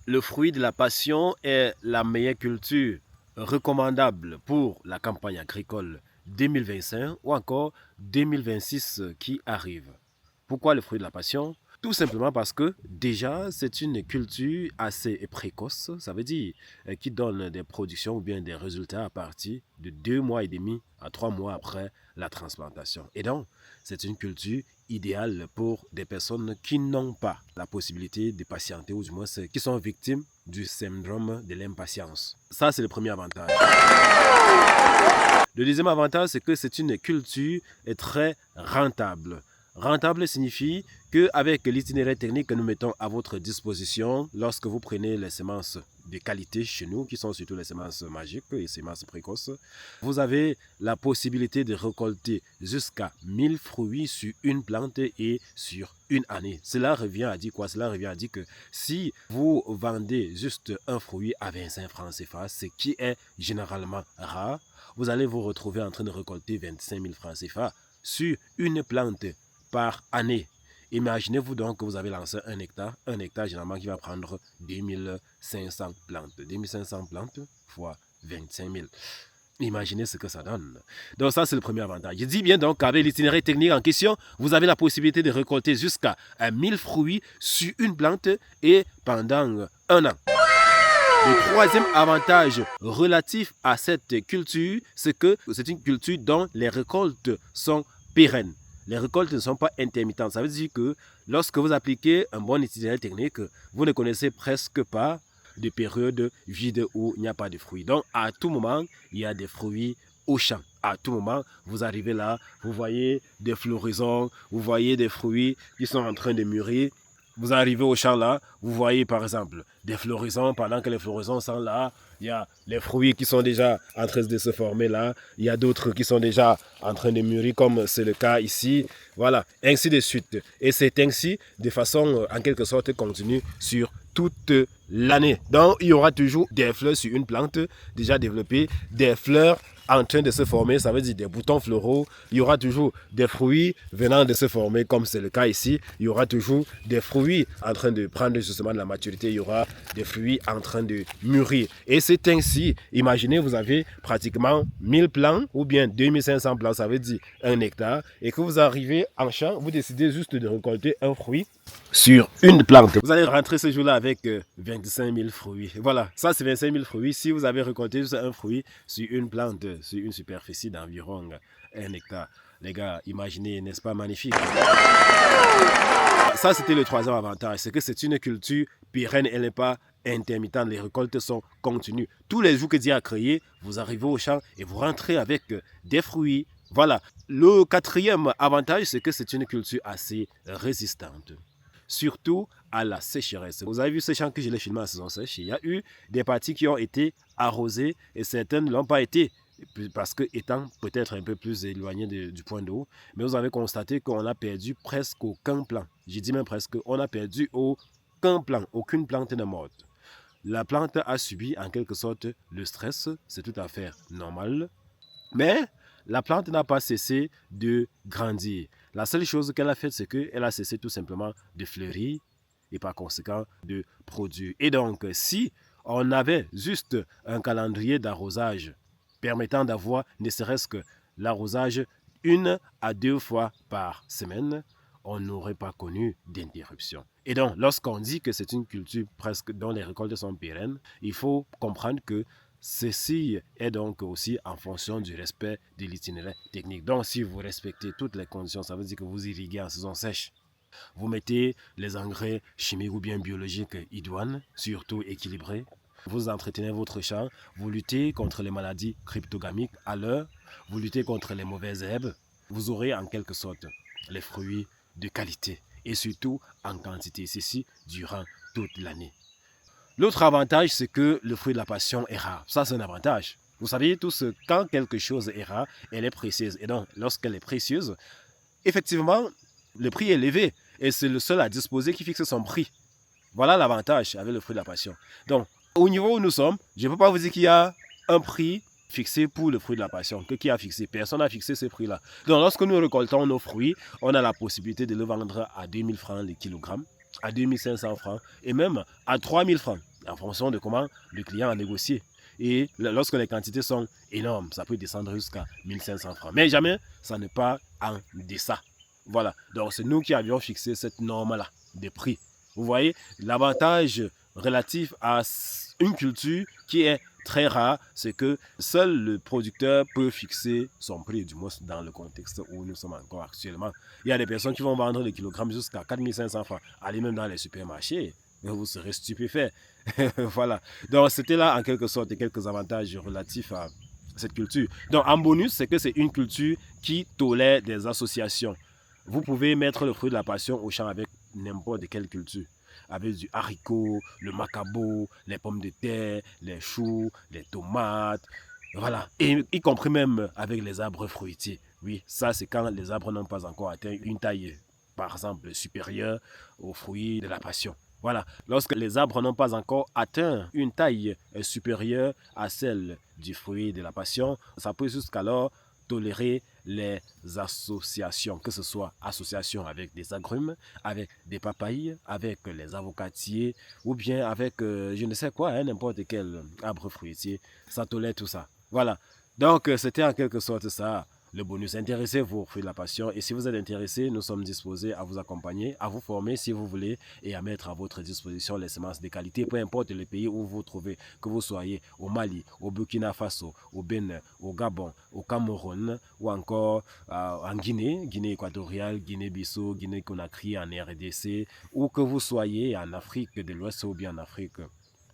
Le fruit de la passion est la meilleure culture recommandable pour la campagne agricole 2025 ou encore 2026 qui arrive. Pourquoi le fruit de la passion? Tout simplement parce que déjà, c'est une culture assez précoce, ça veut dire qui donne des productions ou bien des résultats à partir de 2 mois et demi à 3 mois après la transplantation. Et donc, c'est une culture idéale pour des personnes qui n'ont pas la possibilité de patienter ou du moins qui sont victimes du syndrome de l'impatience. Ça, c'est le premier avantage. Le deuxième avantage, c'est que c'est une culture très rentable. Rentable signifie qu'avec l'itinéraire technique que nous mettons à votre disposition, lorsque vous prenez les semences de qualité chez nous, qui sont surtout les semences magiques et semences précoces, vous avez la possibilité de récolter jusqu'à 1000 fruits sur une plante et sur une année. Cela revient à dire quoi? Cela revient à dire que si vous vendez juste un fruit à 25 francs CFA, ce qui est généralement rare, vous allez vous retrouver en train de récolter 25 000 francs CFA sur une plante par année. Imaginez-vous donc que vous avez lancé un hectare généralement qui va prendre 2500 plantes. 2500 plantes fois 25 000. Imaginez ce que ça donne. Donc ça, c'est le premier avantage. Je dis bien donc qu'avec l'itinéraire technique en question, vous avez la possibilité de récolter jusqu'à 1000 fruits sur une plante et pendant un an. Le troisième avantage relatif à cette culture, c'est que c'est une culture dont les récoltes sont pérennes. Les récoltes ne sont pas intermittentes. Ça veut dire que lorsque vous appliquez un bon itinéraire technique, vous ne connaissez presque pas de période vide où il n'y a pas de fruits. Donc, à tout moment, il y a des fruits au champ. À tout moment, vous arrivez là, vous voyez des floraisons, vous voyez des fruits qui sont en train de mûrir. Vous arrivez au champ là, vous voyez par exemple des floraisons. Pendant que les floraisons sont là, il y a les fruits qui sont déjà en train de se former là. Il y a d'autres qui sont déjà en train de mûrir comme c'est le cas ici. Voilà, ainsi de suite. Et c'est ainsi de façon en quelque sorte continue sur toute l'année. Donc il y aura toujours des fleurs sur une plante déjà développée, des fleurs en train de se former, ça veut dire des boutons floraux. Il y aura toujours des fruits venant de se former, comme c'est le cas ici. Il y aura toujours des fruits en train de prendre justement de la maturité. Il y aura des fruits en train de mûrir. Et c'est ainsi, imaginez, vous avez pratiquement 1000 plants ou bien 2500 plants, ça veut dire un hectare. Et que vous arrivez en champ, vous décidez juste de récolter un fruit sur une plante. Vous allez rentrer ce jour-là avec 25 000 fruits. Voilà, ça c'est 25 000 fruits. Si vous avez récolté juste un fruit sur une plante, sur une superficie d'environ 1 hectare. Les gars, imaginez, n'est-ce pas magnifique? Ça, c'était le troisième avantage. C'est que c'est une culture pérenne, elle n'est pas intermittente. Les récoltes sont continues. Tous les jours que Dieu a créé, vous arrivez au champ et vous rentrez avec des fruits. Voilà. Le quatrième avantage, c'est que c'est une culture assez résistante. Surtout à la sécheresse. Vous avez vu ce champ que je l'ai filmé en saison sèche. Il y a eu des parties qui ont été arrosées et certaines ne l'ont pas été parce que étant peut-être un peu plus éloigné du point d'eau. Mais vous avez constaté qu'on a perdu presque aucun plant. J'ai dit même presque, on a perdu aucun plant, aucune plante n'est morte. La plante a subi en quelque sorte le stress, c'est tout à fait normal. Mais la plante n'a pas cessé de grandir. La seule chose qu'elle a faite, c'est qu'elle a cessé tout simplement de fleurir et par conséquent de produire. Et donc, si on avait juste un calendrier d'arrosage permettant d'avoir ne serait-ce que l'arrosage 1 à 2 fois par semaine, on n'aurait pas connu d'interruption. Et donc, lorsqu'on dit que c'est une culture presque dont les récoltes sont pérennes, il faut comprendre que ceci est donc aussi en fonction du respect de l'itinéraire technique. Donc, si vous respectez toutes les conditions, ça veut dire que vous irriguez en saison sèche. Vous mettez les engrais chimiques ou bien biologiques idoines, surtout équilibrés. Vous entretenez votre champ, vous luttez contre les maladies cryptogamiques à l'heure, vous luttez contre les mauvaises herbes. Vous aurez en quelque sorte les fruits de qualité et surtout en quantité, ceci durant toute l'année. L'autre avantage, c'est que le fruit de la passion est rare. Ça, c'est un avantage. Vous savez tous, quand quelque chose est rare, elle est précieuse. Et donc, lorsqu'elle est précieuse, effectivement, le prix est élevé. Et c'est le seul à disposer qui fixe son prix. Voilà l'avantage avec le fruit de la passion. Donc, au niveau où nous sommes, je ne peux pas vous dire qu'il y a un prix fixé pour le fruit de la passion. Qui a fixé? Personne n'a fixé ce prix-là. Donc, lorsque nous récoltons nos fruits, on a la possibilité de le vendre à 2000 francs le kilogramme, à 2500 francs et même à 3000 francs. en fonction de comment le client a négocié. Et lorsque les quantités sont énormes, ça peut descendre jusqu'à 1500 francs. Mais jamais, ça n'est pas en deçà. Voilà. Donc, c'est nous qui avions fixé cette norme-là de prix. Vous voyez, l'avantage relatif à une culture qui est très rare, c'est que seul le producteur peut fixer son prix, du moins dans le contexte où nous sommes encore actuellement. Il y a des personnes qui vont vendre des kilogrammes jusqu'à 4500 francs. Allez même dans les supermarchés, vous serez stupéfait. Voilà. Donc, c'était là, en quelque sorte, quelques avantages relatifs à cette culture. Donc, en bonus, c'est que c'est une culture qui tolère des associations. Vous pouvez mettre le fruit de la passion au champ avec n'importe quelle culture. Avec du haricot, le macabo, les pommes de terre, les choux, les tomates. Voilà. Et y compris même avec les arbres fruitiers. Oui, ça, c'est quand les arbres n'ont pas encore atteint une taille, par exemple, supérieure aux fruits de la passion. Voilà, lorsque les arbres n'ont pas encore atteint une taille supérieure à celle du fruit de la passion, ça peut jusqu'alors tolérer les associations, que ce soit associations avec des agrumes, avec des papayes, avec les avocatiers, ou bien avec je ne sais quoi, hein, n'importe quel arbre fruitier, ça tolère tout ça. Voilà, donc c'était en quelque sorte ça. Le bonus, intéressez-vous au fruit de la passion. Et si vous êtes intéressé, nous sommes disposés à vous accompagner, à vous former si vous voulez et à mettre à votre disposition les semences de qualité, peu importe le pays où vous vous trouvez, que vous soyez au Mali, au Burkina Faso, au Bénin, au Gabon, au Cameroun ou encore en Guinée, Guinée équatoriale, Guinée-Bissau, Guinée-Conakry, en RDC, ou que vous soyez en Afrique de l'Ouest ou bien en Afrique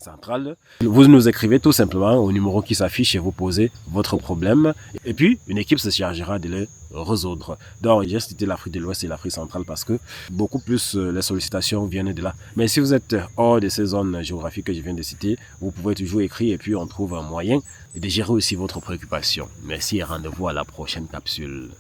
centrale. Vous nous écrivez tout simplement au numéro qui s'affiche et vous posez votre problème. Et puis, une équipe se chargera de le résoudre. Donc, j'ai cité l'Afrique de l'Ouest et l'Afrique centrale parce que beaucoup plus les sollicitations viennent de là. Mais si vous êtes hors de ces zones géographiques que je viens de citer, vous pouvez toujours écrire et puis on trouve un moyen de gérer aussi votre préoccupation. Merci et rendez-vous à la prochaine capsule.